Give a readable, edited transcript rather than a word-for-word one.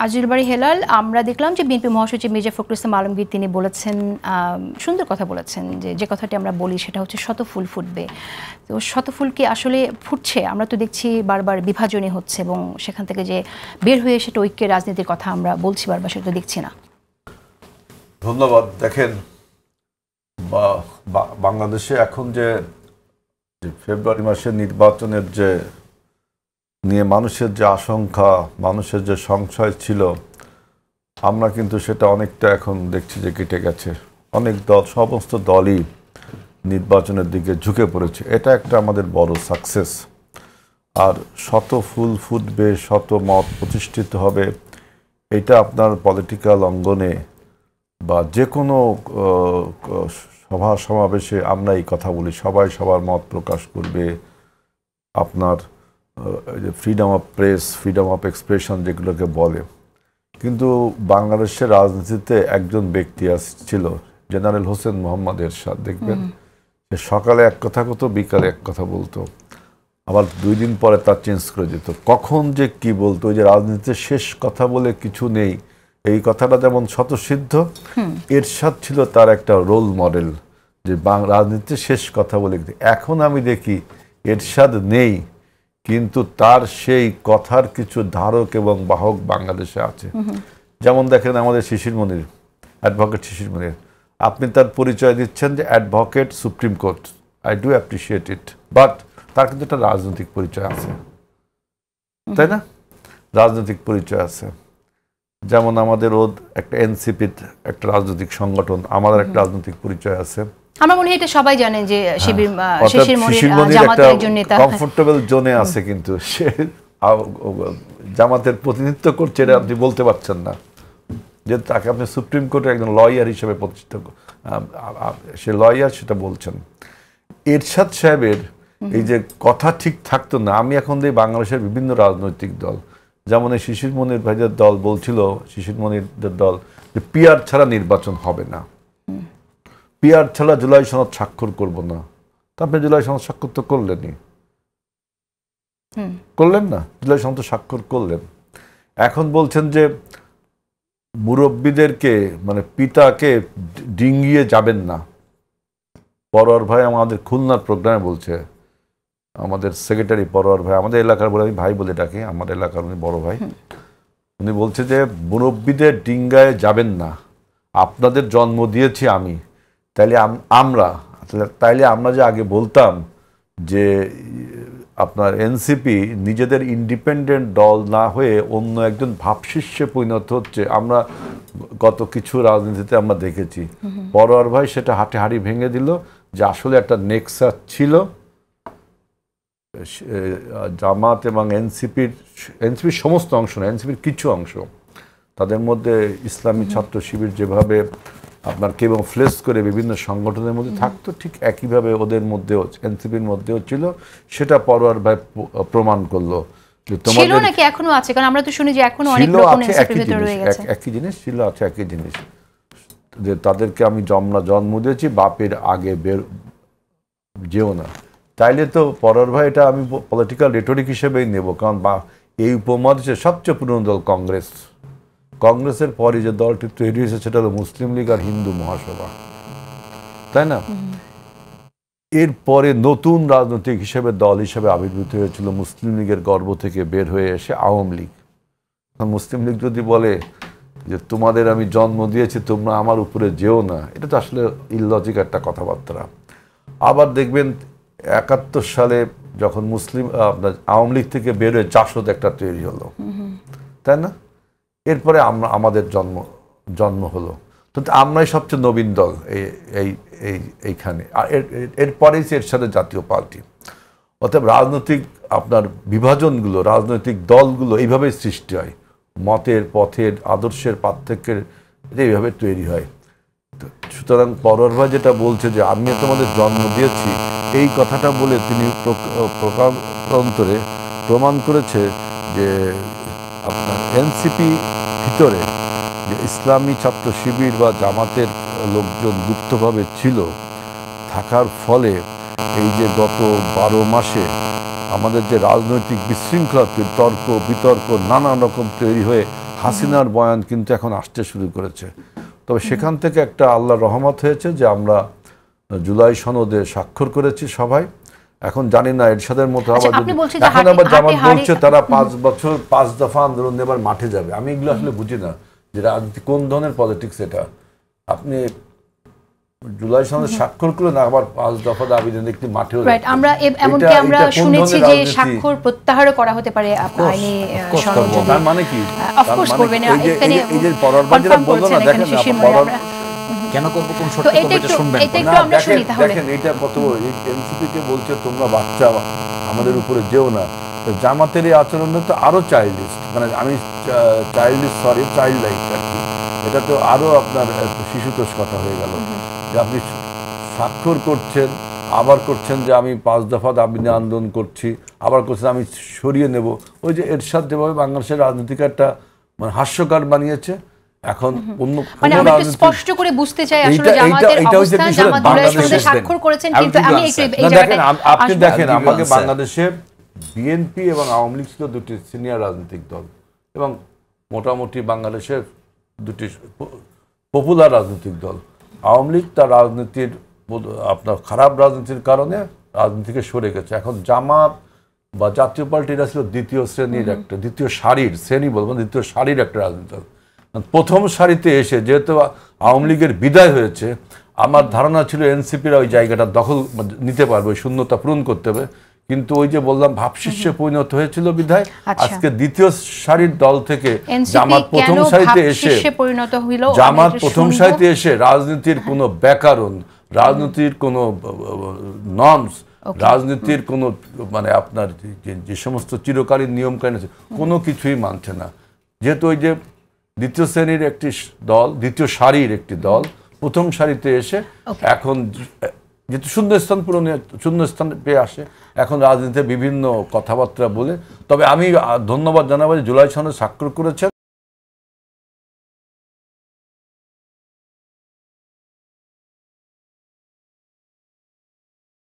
আজিজুল বারী হেলাল, আমরা দেখলাম যে বিএনপি মহাসচিব মির্জা ফখরুল ইসলাম আলমগীর তিনি বলেছেন, সুন্দর কথা বলেছেন, যে কথাটি আমরা বলি সেটা হচ্ছে শত ফুল ফুটবে। তো শত ফুল কি আসলে ফুটছে? আমরা তো দেখছি বারবার বিভাজনই হচ্ছে এবং সেখান থেকে যে বের হয়ে সেটা ঐক্যের রাজনীতির কথা আমরা বলছি বারবার, সেটা দেখছি না। ধন্যবাদ। দেখেন, বাংলাদেশে এখন যে ফেব্রুয়ারি মাসের নির্বাচনের যে নিয়ে মানুষের যে আশঙ্কা, মানুষের যে সংশয় ছিল, আমরা কিন্তু সেটা অনেকটা এখন দেখছি যে কেটে গেছে। অনেক দল, সমস্ত দলই নির্বাচনের দিকে ঝুঁকে পড়েছে। এটা একটা আমাদের বড় সাকসেস। আর শত ফুল ফুটবে, শত মত প্রতিষ্ঠিত হবে, এটা আপনার পলিটিক্যাল অঙ্গনে বা যে কোনো সভা সমাবেশে আমরা এই কথা বলি, সবাই সবার মত প্রকাশ করবে। আপনার freedom of press, freedom of expression যেগুলোকে বলে। কিন্তু বাংলাদেশের রাজনীতিতে একজন ব্যক্তি ছিল, জেনারেল হোসেন মোহাম্মদ এরশাদ। দেখবেন যে সকালে এক কথা বলতো, বিকালে এক কথা বলতো, আবার 2 দিন পরে তার চেঞ্জ করে দিত। কখন যে কি বলতো, ওই যে রাজনীতিতে শেষ কথা বলে কিছু নেই, এই কথাটা যেমন স্বতঃসিদ্ধ, এরশাদ ছিল তার একটা রোল মডেল, যে রাজনীতিতে শেষ কথা বলে। এখন আমি দেখি এরশাদ নেই, কিন্তু তার সেই কথার কিছু ধারক এবং বাহক বাংলাদেশে আছে। যেমন দেখেন আমাদের শিশির মনির, অ্যাডভোকেট শিশির মনির, আপনি তার পরিচয় দিচ্ছেন যে advocate supreme court, I do appreciate it, but তার কিন্তু একটা রাজনৈতিক পরিচয় আছে, তাই না? রাজনৈতিক পরিচয় আছে। যেমন আমাদের একটা এনসিপি, একটা রাজনৈতিক সংগঠন, আমাদের একটা রাজনৈতিক পরিচয় আছে। আমরা মনে হয় এটা সবাই জানে যে শিশির মনির জামাতের একজন নেতা, কমফোর্টেবল জোনে আছে, কিন্তু সে জামাতের প্রতিনিধিত্ব করছে, এটা আপনি বলতে পারছেন না যে তাকে আপনি সুপ্রিম কোর্টের একজন লয়ার হিসেবে প্রতিষ্ঠিত, সে লয়ার, সেটা বলছেন। এরশাদ সাহেবের এই যে কথা ঠিক থাকতো না। আমি এখন দেখি বাংলাদেশের বিভিন্ন রাজনৈতিক দল, যেমন এই শিশির মনির ভাইদের দল বলছিল, শিশির মনিরদের দল, যে পিআর ছাড়া নির্বাচন হবে না, পিআর ছাড়া জুলাই সনদ স্বাক্ষর করব না। তা আপনি জুলাই সনদ স্বাক্ষর তো করলেনই, করলেন না? জুলাই সনদ স্বাক্ষর করলেন। এখন বলছেন যে মুরব্বীদেরকে, মানে পিতাকে ডিঙ্গিয়ে যাবেন না। পরোয়ার ভাই আমাদের খুলনার প্রোগ্রামে বলছে, আমাদের সেক্রেটারি পরোয়ার ভাই, আমাদের এলাকার বলে, আমি ভাই বলে ডাকি, আমার এলাকার উনি বড় ভাই, উনি বলছে যে মুরব্বীদের ডিঙ্গায় যাবেন না, আপনাদের জন্ম দিয়েছি আমি, তাইলে আমরা যে আগে বলতাম যে আপনার এনসিপি নিজেদের ইন্ডিপেন্ডেন্ট দল না হয়ে অন্য একজন ভাবশিষ্যে পরিণত হচ্ছে, আমরা গত কিছু রাজনীতিতে আমরা দেখেছি। পরোয়ার ভাই সেটা হাঁড়ি ভেঙে দিল, যে আসলে একটা নেক্সাস ছিল জামাত এবং এনসিপির সমস্ত অংশ না, এনসিপির কিছু অংশ, তাদের মধ্যে ইসলামী ছাত্র শিবির যেভাবে আপনার কেবল ফ্লেস করে বিভিন্ন সংগঠনের মধ্যে থাকতো, ঠিক একইভাবে ওদের মধ্যেও, এনসিপির মধ্যেও ছিল। সেটা পরোয়ার ভাই প্রমাণ করলো যে তোমাদের নাকি এখনো আছে, কারণ আমরা তো শুনি যে এখনো অনেক লোক এনসিপির ভিতরে রয়ে গেছে। একই জিনিস ছিল, আছে একই জিনিস, যে তাদেরকে আমি জন্ম দিয়েছি, বাপের আগে যেও না। তাইলে তো পরোয়ার ভাই, এটা আমি পলিটিক্যাল রেটরিক হিসেবেই নেব, কারণ এই উপমহাদেশের সবচেয়ে পুরনো দল কংগ্রেস, কংগ্রেসের পরে যে দলটি তৈরি হয়েছে সেটা হলো মুসলিম লীগ আর হিন্দু মহাসভা, তাই না? এরপরে নতুন রাজনৈতিক দল হিসেবে আবির্ভূত হয়েছিল মুসলিম লীগের গর্ভ থেকে বের হয়ে এসে আওয়ামী লীগ। মুসলিম লীগ যদি বলে যে তোমাদের আমি জন্ম দিয়েছি, তোমরা আমার উপরে যেও না, এটা তো আসলে ইললজিক একটা কথাবার্তা। আবার দেখবেন 71 সালে যখন আপনার আওয়ামী লীগ থেকে বের হয়ে জাসদ একটা তৈরি হলো, তাই না? এরপরে আমাদের জন্ম হলো, তো আমরাই সবচেয়ে নবীন দল এইখানে। আর এরপরেই এর সাথে জাতীয় পার্টি। অতএব রাজনৈতিক আপনার বিভাজনগুলো, রাজনৈতিক দলগুলো এইভাবেই সৃষ্টি হয়, মতের, পথের, আদর্শের পার্থক্যের এইভাবে তৈরি হয়। সুতরাং পরোয়ার ভাই যেটা বলছে যে আমি তোমাদের জন্ম দিয়েছি, এই কথাটা বলে তিনি প্রকারান্তরে প্রমাণ করেছে যে আপনার এনসিপি ভিতরে যে ইসলামী ছাত্র শিবির বা জামাতের লোকজন গুপ্তভাবে ছিল, থাকার ফলে এই যে গত 12 মাসে আমাদের যে রাজনৈতিক বিশৃঙ্খলা, তর্ক বিতর্ক নানান রকম তৈরি হয়ে হাসিনার বয়ান কিন্তু এখন আসতে শুরু করেছে। তবে সেখান থেকে একটা আল্লাহর রহমত হয়েছে যে আমরা জুলাই সনদে স্বাক্ষর করেছি সবাই। এখন জানি না এরশাদের মতো আবার এখন আবার জামাত বলছে তারা 5 বছর 5 দফা আন্দোলন এবার মাঠে যাবে। আমি এগুলো আসলে বুঝি না যে রাজনীতি কোন ধরনের পলিটিক্স এটা। আপনি জুলাই সনদে স্বাক্ষর করে না আবার 5 দফা দাবি দেন একটি মাঠেও আমরা এমনকি আমরা শুনেছি যে স্বাক্ষর প্রত্যাহার করা হতে পারে আইনি সনদ। তার মানে কি? অফকোর্স করবেন এখানে এই যে পরোয়ার যেটা বললো না, দেখেন কেন করব কোন শর্ত করবে এটা শুনবেন না। দেখেন এটা কত এনসিপি কে বলছে তোমরা বাচ্চা আমাদের উপরে যেও না। জামাতের এই আচরণটা তো আরো চাইল্ডিশ, মানে আমি চাইল্ডিশ সরি চাইল্ড লাইক আর কি। এটা তো আরো আপনার শিশুতোষ কথা হয়ে গেল যে আপনি স্বাক্ষর করছেন আবার করছেন যে আমি 5 দফা দাবি নিয়ে আন্দোলন করছি, আবার করছেন আমি সরিয়ে নেব। ওই যে এরশাদ যেভাবে বাংলাদেশের রাজনীতিকে একটা মানে হাস্যকর বানিয়েছে। এখন অন্য মানে আমি একটু স্পষ্ট করে বুঝতে চাই আসলে জামাতের অবস্থান, জামাত জুলাই সনদে স্বাক্ষর করেছেন, কিন্তু আমি একটু এই জায়গাটা আপনি দেখেন আমাকে বাংলাদেশে বিএনপি এবং আওয়ামী লীগ ছিল দুটি সিনিয়র রাজনৈতিক দল এবং মোটামুটি বাংলাদেশের দুটি পপুলার রাজনৈতিক দল। আওয়ামী লীগ তার রাজনীতির আপনার খারাপ রাজনীতির কারণে রাজনীতি থেকে সরে গেছে। এখন জামাত বা জাতীয় পার্টিরা ছিল দ্বিতীয় শ্রেণীর একটা, দ্বিতীয় সারির, শ্রেণী বলবো দ্বিতীয় সারির একটা রাজনীতি দল। প্রথম সারিতে এসে যেহেতু আওয়ামী লীগের বিদায় হয়েছে, আমার ধারণা ছিল এনসিপিরা ওই জায়গাটা দখল নিতে পারবে, ওই শূন্যতা পূরণ করতে হবে। কিন্তু ওই যে বললাম ভাবশিষ্যে পরিণত হয়েছিল বিধায় আজকে দ্বিতীয় সারির দল থেকে জামাত প্রথম সারিতে এসে রাজনীতির কোনো ব্যাকরণ, রাজনীতির কোনো নর্মস, রাজনীতির কোনো মানে আপনার যে সমস্ত চিরকালীন নিয়ম কানুন আছে কোনো কিছুই মানছে না। যেহেতু ওই যে দ্বিতীয় শ্রেণীর একটি দল, দ্বিতীয় সারির একটি দল প্রথম সারিতে এসে এখন যেহেতু শূন্যস্থান পেয়ে আসে, এখন রাজনীতিতে বিভিন্ন কথাবার্তা বলে। তবে আমি ধন্যবাদ জানাবো যে জুলাই সনদে স্বাক্ষর করেছেন